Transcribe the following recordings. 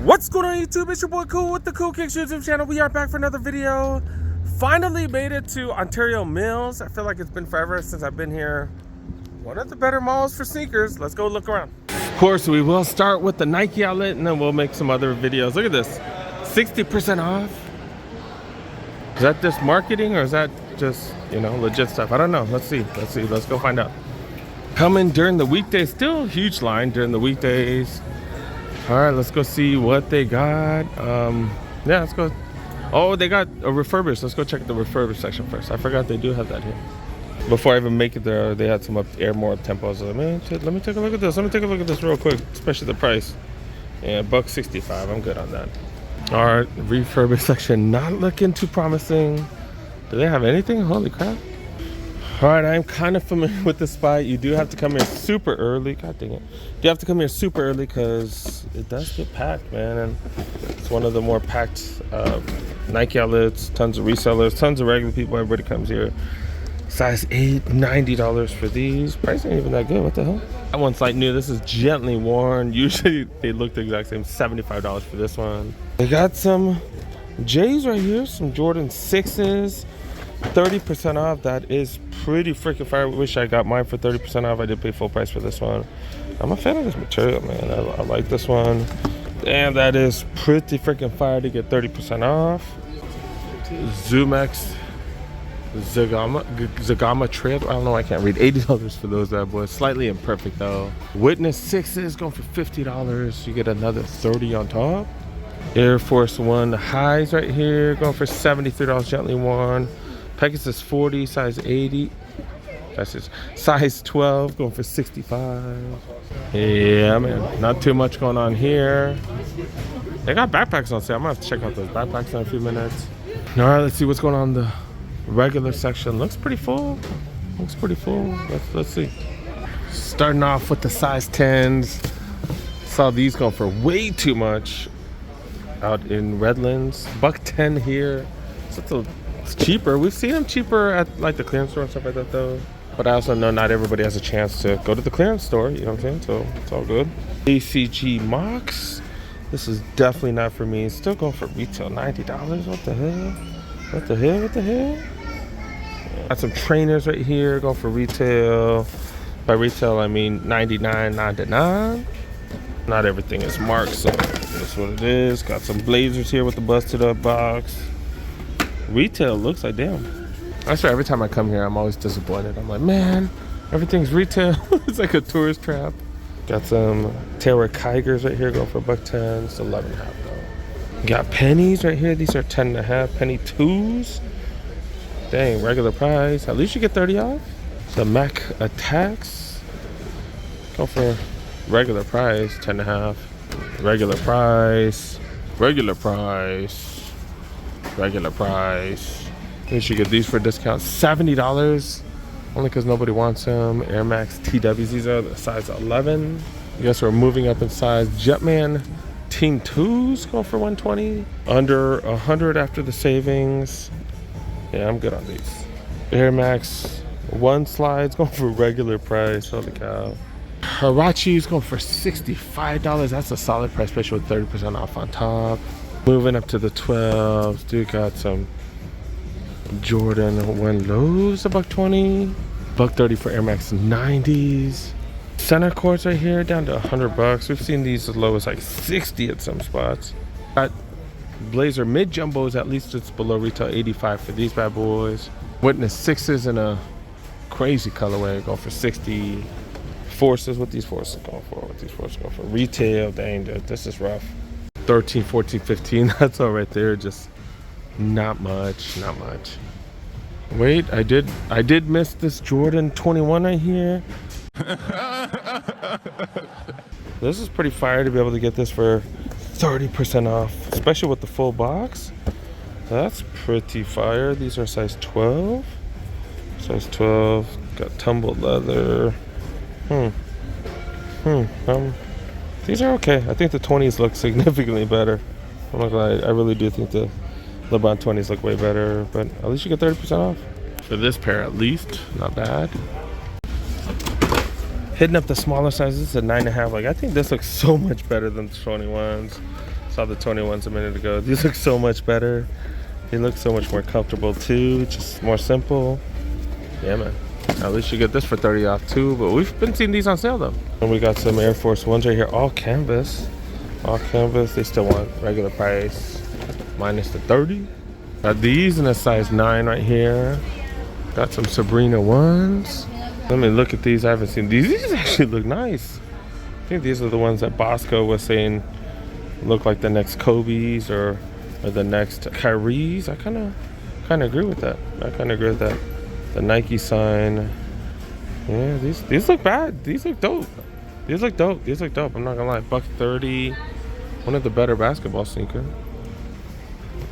What's going on YouTube? It's your boy Cool with the Cool Kicks YouTube channel. We are back for another video. Finally made it to Ontario Mills. I feel like it's been forever since I've been here. One of the better malls for sneakers. Let's go look around. Of course, we will start with the Nike outlet and then we'll make some other videos. Look at this, 60% off. Is that just marketing or is that just, you know, legit stuff? I don't know. Let's see. Let's go find out. Coming during the weekdays. Still a huge line during the weekdays. All right, let's go see what they got. Yeah, let's go. Oh, they got a refurbished. Let's go check the refurbished section first. I forgot they do have that here. Before I even make it there, they had some more up tempos. Let me take a look at this. Let me take a look at this real quick, especially the price. Yeah, $165. I'm good on that. All right, refurbished section not looking too promising. Do they have anything? Holy crap. All right, I'm kind of familiar with this spot. You do have to come here super early. God dang it. You have to come here super early because it does get packed, man. And it's one of the more packed Nike outlets. Tons of resellers, tons of regular people. Everybody comes here. Size 8, $90 for these. Price ain't even that good. What the hell? That one's like new. This is gently worn. Usually they look the exact same. $75 for this one. They got some J's right here. Some Jordan 6s. 30% off. That is pretty freaking fire. I wish I got mine for 30% off. I did pay full price for this one. I'm a fan of this material, man. I like this one. And that is pretty freaking fire to get 30% off. ZoomX Zagama Trail. I don't know, I can't read. $80 for those bad boys. Slightly imperfect though. Witness 6s going for $50. You get another 30 on top. Air Force One highs right here going for $73, gently worn. Pegasus 40, size 80. That's just size 12 going for $65. Yeah, man, not too much going on here. They got backpacks on sale. I'm gonna have to check out those backpacks in a few minutes. All right, let's see what's going on in the regular section. Looks pretty full. Let's see. Starting off with the size 10s. Saw these going for way too much out in Redlands. $110 here. So it's cheaper. We've seen them cheaper at like the clearance store and stuff like that though. But I also know not everybody has a chance to go to the clearance store, you know what I'm saying? So it's all good. ACG Mox. This is definitely not for me. Still going for retail, $90. What the hell? Got some trainers right here going for retail. By retail, I mean $99.99. Not everything is marked, so that's what it is. Got some blazers here with the busted up box. Retail looks like, damn. I swear every time I come here, I'm always disappointed. I'm like, man, everything's retail. It's like a tourist trap. Got some Taylor Kigers right here going for $110. It's $11.50 though. Got pennies right here. These are $10.50. Penny 2s. Dang, regular price. At least you get 30 off. The Mac Attacks. Go for regular price, $10.50. Regular price. You should get these for a discount, $70. Only because nobody wants them. Air Max TWs. These are the size 11. I guess we're moving up in size. Jetman Team 2s go for $120. Under 100 after the savings. Yeah, I'm good on these. Air Max 1 slides going for regular price. Holy cow. Huarache's going for $65. That's a solid price, especially with 30% off on top. Moving up to the 12s. Dude, got some Jordan 1 lows, $120. $130 for Air Max 90s. Center courts right here down to $100. We've seen these as low as like 60 at some spots. Got Blazer mid jumbos, at least it's below retail, $85 for these bad boys. Witness 6s in a crazy colorway, going for $60. Forces, what these forces going for? Retail, dang, dude, this is rough. 13, 14, 15, that's all right there. Just not much. Wait, I did miss this Jordan 21 right here. This is pretty fire to be able to get this for 30% off, especially with the full box. That's pretty fire. These are size 12. Got tumbled leather. These are okay. I think the 20s look significantly better. I'm not gonna lie, I really do think the LeBron 20s look way better, but at least you get 30% off. For this pair at least, not bad. Hitting up the smaller sizes. This is a 9.5. Like, I think this looks so much better than the 21s. Saw the 21s a minute ago. These look so much better. They look so much more comfortable too. Just more simple. Yeah, man. At least you get this for 30 off too. But we've been seeing these on sale though. And we got some Air Force Ones right here. All canvas. All canvas. They still want regular price. Minus the 30. Got these in a size 9 right here. Got some Sabrina ones. Let me look at these. I haven't seen these. These actually look nice. I think these are the ones that Bosco was saying look like the next Kobe's or the next Kyrie's. I kind of agree with that. The Nike sign. Yeah, these look bad. These look dope. These look dope. I'm not gonna lie. $130. One of the better basketball sneakers.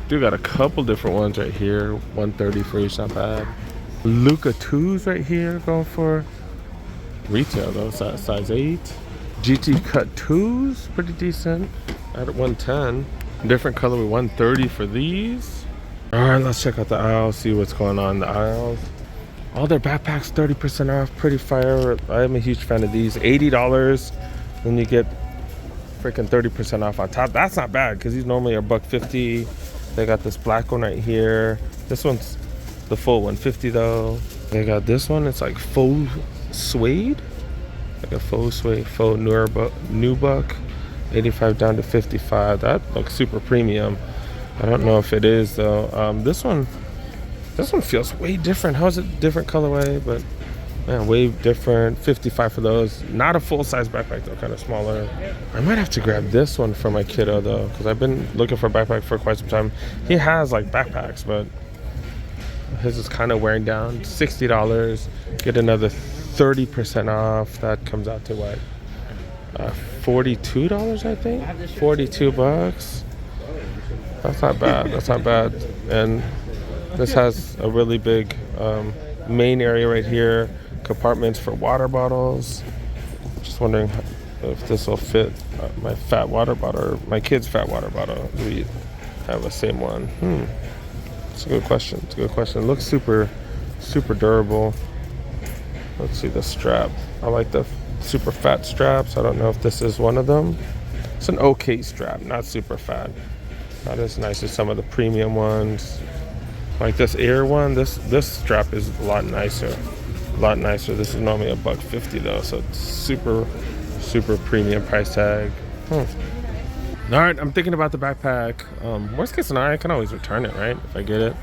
Dude, got a couple different ones right here. $130 for each. Not bad. Luka 2s right here. Going for retail though. Size 8. GT cut 2s. Pretty decent. At $110. Different color with $130 for these. Alright, let's check out the aisle, see what's going on in the aisles. All their backpacks 30% off, pretty fire. I am a huge fan of these. $80, then you get freaking 30% off on top. That's not bad because these normally are $150. They got this black one right here. This one's the full $150 though. They got this one, it's like faux suede. Like a faux suede, faux nubuck. 85 down to 55. That looks super premium. I don't know if it is though. This one feels way different. How is it different colorway? But man, way different. 55 for those. Not a full-size backpack though, kind of smaller. I might have to grab this one for my kiddo though, because I've been looking for a backpack for quite some time. He has like backpacks, but his is kind of wearing down. $60. Get another 30% off. That comes out to what? $42, I think. $42. That's not bad. And this has a really big main area right here. Compartments for water bottles. Just wondering if this will fit my fat water bottle or my kid's fat water bottle. We have the same one. It's a good question. It looks super durable. Let's see the strap. I like the super fat straps. I don't know if this is one of them. It's an okay strap, not super fat. Not as nice as some of the premium ones. Like this Air one, this strap is a lot nicer. This is normally $150 though, so it's super premium price tag. All right, I'm thinking about the backpack. Worst case scenario, I can always return it, right? If I get it.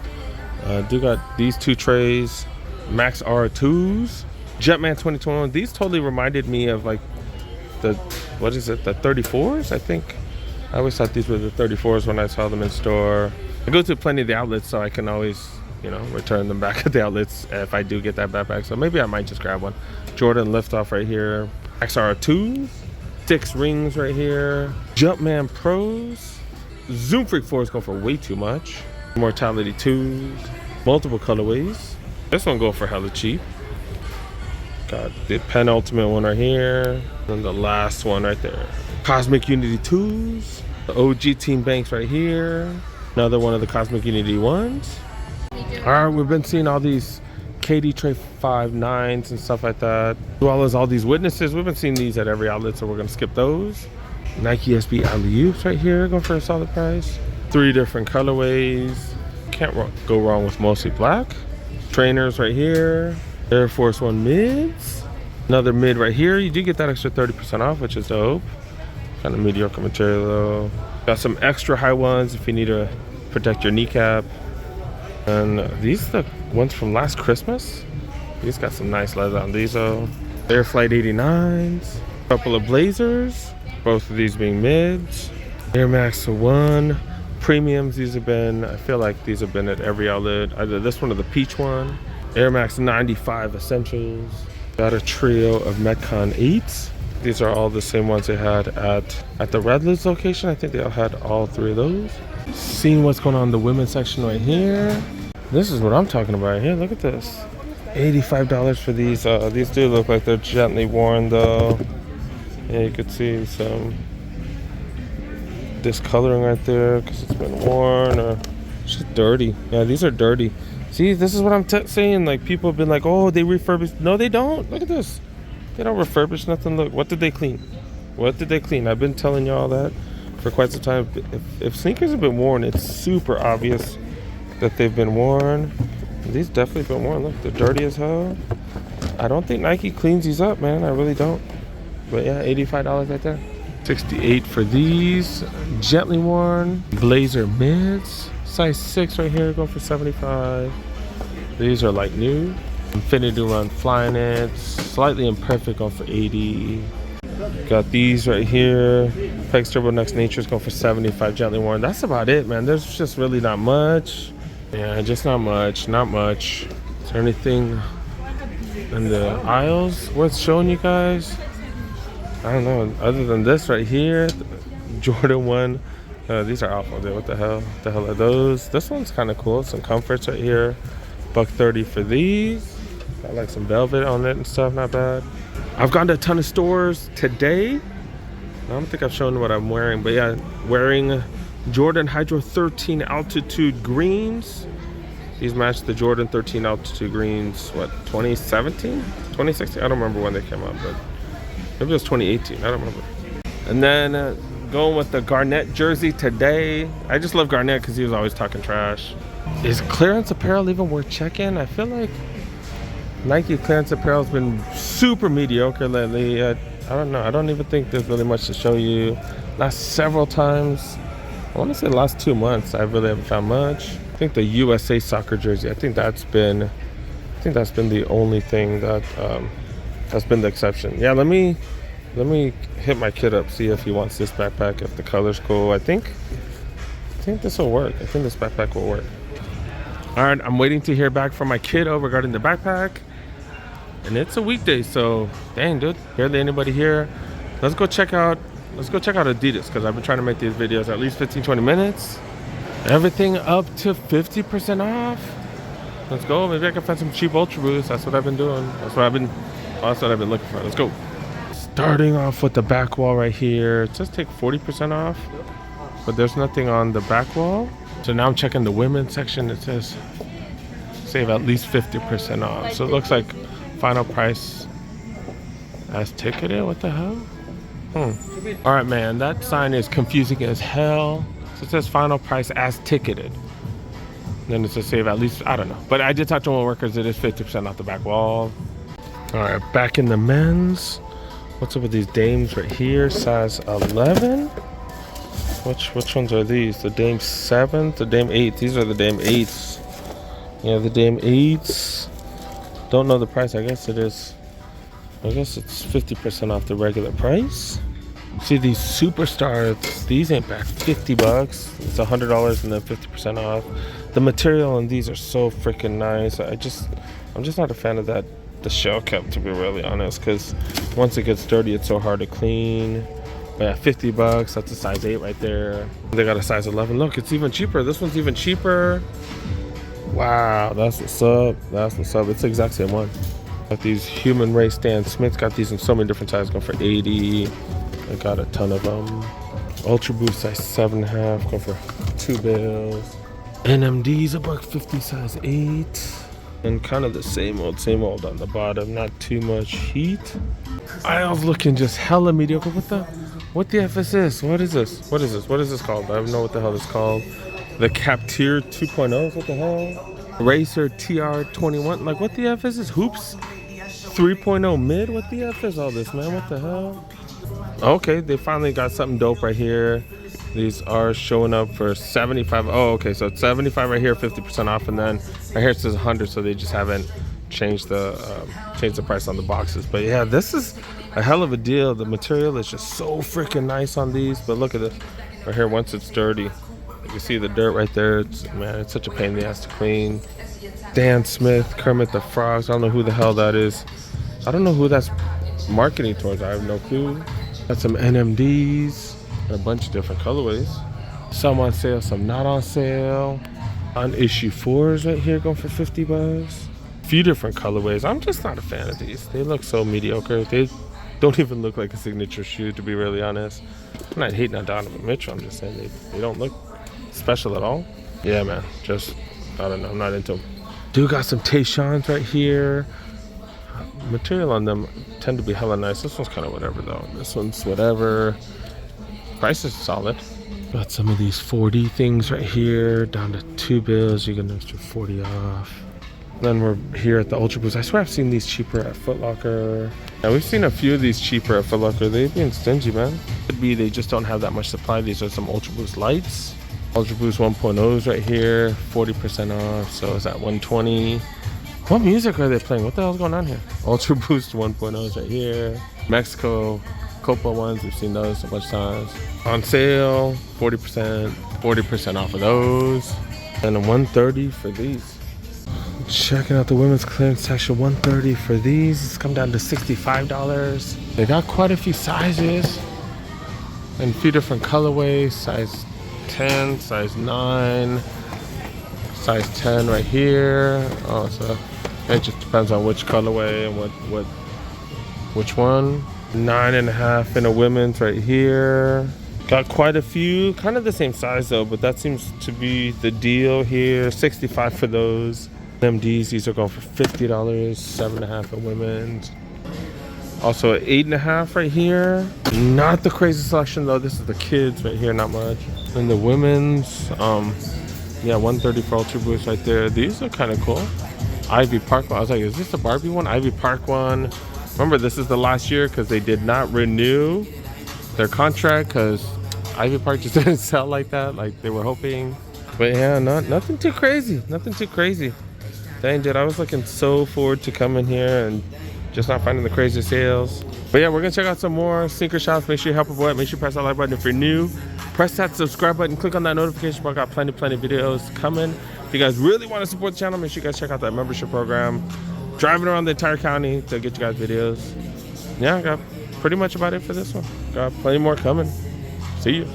Do got these 2 trays, Max R2s. Jumpman 2021. These totally reminded me of like the 34s, I think. I always thought these were the 34s when I saw them in store. I go to plenty of the outlets, so I can always, return them back at the outlets if I do get that backpack. So maybe I might just grab one. Jordan Liftoff right here. XR2s. 6 rings right here. Jumpman Pros. Zoom Freak 4 is going for way too much. Mortality 2s. Multiple colorways. This one go for hella cheap. Got the penultimate one right here. And the last one right there. Cosmic Unity 2s. The OG Team Banks right here. Another one of the Cosmic Unity ones. Alright, we've been seeing all these KD Tray 5.9s and stuff like that. As well as all these Witnesses. We've been seeing these at every outlet, so we're going to skip those. Nike SB Alley-Oops right here. Going for a solid price. 3 different colorways. Can't go wrong with mostly black. Trainers right here. Air Force One mids. Another mid right here. You do get that extra 30% off, which is dope. Kind of mediocre material though. Got some extra high ones if you need to protect your kneecap. And these are the ones from last Christmas. These got some nice leather on these though. Air Flight 89s. Couple of Blazers. Both of these being mids. Air Max 1 premiums. These have been, I feel like these have been at every outlet. Either this one or the peach one. Air Max 95 Essentials. Got a trio of Metcon 8s. These are all the same ones they had at the Redlands location. I think they all had all 3 of those. Seeing what's going on in the women's section right here. This is what I'm talking about here. Look at this. $85 for these. These do look like they're gently worn though. Yeah, you could see some discoloring right there because it's been worn or it's just dirty. Yeah, these are dirty. See, this is what I'm saying. Like, people have been like, oh, they refurbished. No, they don't. Look at this. They don't refurbish nothing. Look, what did they clean? What did they clean? I've been telling y'all that for quite some time. If sneakers have been worn, it's super obvious that they've been worn. These definitely been worn. Look, they're dirty as hell. I don't think Nike cleans these up, man. I really don't. But yeah, $85 right there. $68 for these. Gently worn. Blazer mids. Size 6 right here, going for $75. These are like new. Infinity Run Flyknits. Slightly imperfect, going for $80. Got these right here. Pegs Turbo Next Nature's going for $75. Gently worn. That's about it, man. There's just really not much. Yeah, just not much. Not much. Is there anything in the aisles worth showing you guys? I don't know. Other than this right here, Jordan 1. These are awful, dude. What the hell? What the hell are those? This one's kind of cool. Some comforts right here. $130 for these. Got like some velvet on it and stuff. Not bad. I've gone to a ton of stores today. I don't think I've shown what I'm wearing, but yeah, wearing Jordan Hydro 13 Altitude Greens. These match the Jordan 13 Altitude Greens, what, 2017? 2016? I don't remember when they came out, but maybe it was 2018. I don't remember. And then going with the Garnett jersey today. I just love Garnett because he was always talking trash. Is clearance apparel even worth checking? I feel like Nike clearance apparel has been super mediocre lately. I don't know. I don't even think there's really much to show you. Last several times, I want to say the last 2 months, I really haven't found much. I think the USA soccer jersey, I think that's been the only thing that has been the exception. Yeah, let me hit my kid up, see if he wants this backpack, if the color's cool. I think this will work. I think this backpack will work. All right, I'm waiting to hear back from my kiddo regarding the backpack. And it's a weekday, so dang, dude, barely anybody here. Let's go check out Adidas, because I've been trying to make these videos at least 15-20 minutes. Everything up to 50% off. Let's go. Maybe I can find some cheap Ultra Boosts. That's what I've been doing. That's what I've been looking for. Let's go. Starting off with the back wall right here. It says take 40% off, but there's nothing on the back wall. So now I'm checking the women's section. It says save at least 50% off. So it looks like final price as ticketed. What the hell? All right, man, that sign is confusing as hell. So it says final price as ticketed. Then it says save at least, I don't know. But I did talk to one workers. It is 50% off the back wall. All right, back in the men's. What's up with these dames right here? Size 11. Which ones are these? The Dame 7, the Dame 8. These are the Dame 8s. Yeah, the Dame 8s. Don't know the price. I guess it's 50% off the regular price. See these superstars, these ain't bad. $50. It's $100 and then 50% off. The material on these are so freaking nice. I'm just not a fan of that, the shell cap, to be really honest, because once it gets dirty, it's so hard to clean. But yeah, $50, that's a size 8 right there. They got a size 11. Look, it's even cheaper. This one's even cheaper. Wow, that's what's up. That's what's up. It's the exact same one. Got these Human Race Stan Smiths. Got these in so many different sizes, going for $80. I got a ton of them. Ultra Boost size 7.5, going for $2. NMD's $150, size 8. And kind of the same old on the bottom. Not too much heat. Aisle's looking just hella mediocre. What the F is this? What is this? What is this called? I don't know what the hell it's called. The Captier 2.0. What the hell? Racer TR21. Like, what the F is this? Hoops 3.0 mid. What the F is all this, man? What the hell? Okay, they finally got something dope right here. These are showing up for 75. Oh, okay, so it's 75 right here, 50% off, and then right here it says 100. So they just haven't changed the price on the boxes. But yeah, this is a hell of a deal. The material is just so freaking nice on these. But look at this right here. Once it's dirty, you can see the dirt right there. It's such a pain in the ass to clean. Dan Smith, Kermit the Frogs. I don't know who the hell that is. I don't know who that's marketing towards. I have no clue. Got some NMDs and a bunch of different colorways. Some on sale, some not on sale. On issue 4s right here, going for $50. A few different colorways. I'm just not a fan of these. They look so mediocre. They don't even look like a signature shoe, to be really honest. I'm not hating on Donovan Mitchell. I'm just saying they don't look special at all. Yeah, man. Just, I don't know. I'm not into them. Dude got some Tayshons right here. Material on them tend to be hella nice. This one's kind of whatever though. This one's whatever. Price is solid. Got some of these 40 things right here, down to 2 bills. You get an extra 40 off. Then we're here at the Ultra Boost. I swear I've seen these cheaper at Foot Locker. Yeah, we've seen a few of these cheaper at Foot Locker. They're being stingy, man. Could be they just don't have that much supply. These are some Ultra Boost lights. Ultra Boost 1.0s right here, 40% off. So is that 120? What music are they playing? What the hell's going on here? Ultra Boost 1.0s right here. Mexico Copa ones, we've seen those a bunch of times. On sale, 40% off of those. And a 130 for these. Checking out the women's clearance section, 130 for these. It's come down to $65. They got quite a few sizes and a few different colorways. Size 10, size 9, size 10 right here. Oh, so it just depends on which colorway and which one. 9.5 in a women's right here. Got quite a few, kind of the same size though, but that seems to be the deal here. 65 for those. MDs, these are going for $50. 7.5 in women's. Also 8.5 right here. Not the crazy selection though. This is the kids right here, not much. And the women's, yeah, 130 for Ultra Boost right there. These are kind of cool. Ivy Park one. I was like, is this a Barbie one? Ivy Park one. Remember, this is the last year because they did not renew their contract because Ivy Park just didn't sell like that, like they were hoping. But yeah, nothing too crazy. Nothing too crazy. Dang, dude, I was looking so forward to coming here and just not finding the crazy sales. But yeah, we're gonna check out some more sneaker shops. Make sure you help a boy out. Make sure you press that like button if you're new. Press that subscribe button. Click on that notification bar. Got plenty of videos coming. If you guys really want to support the channel, make sure you guys check out that membership program. Driving around the entire county to get you guys videos. Yeah, I got pretty much about it for this one. Got plenty more coming. See you.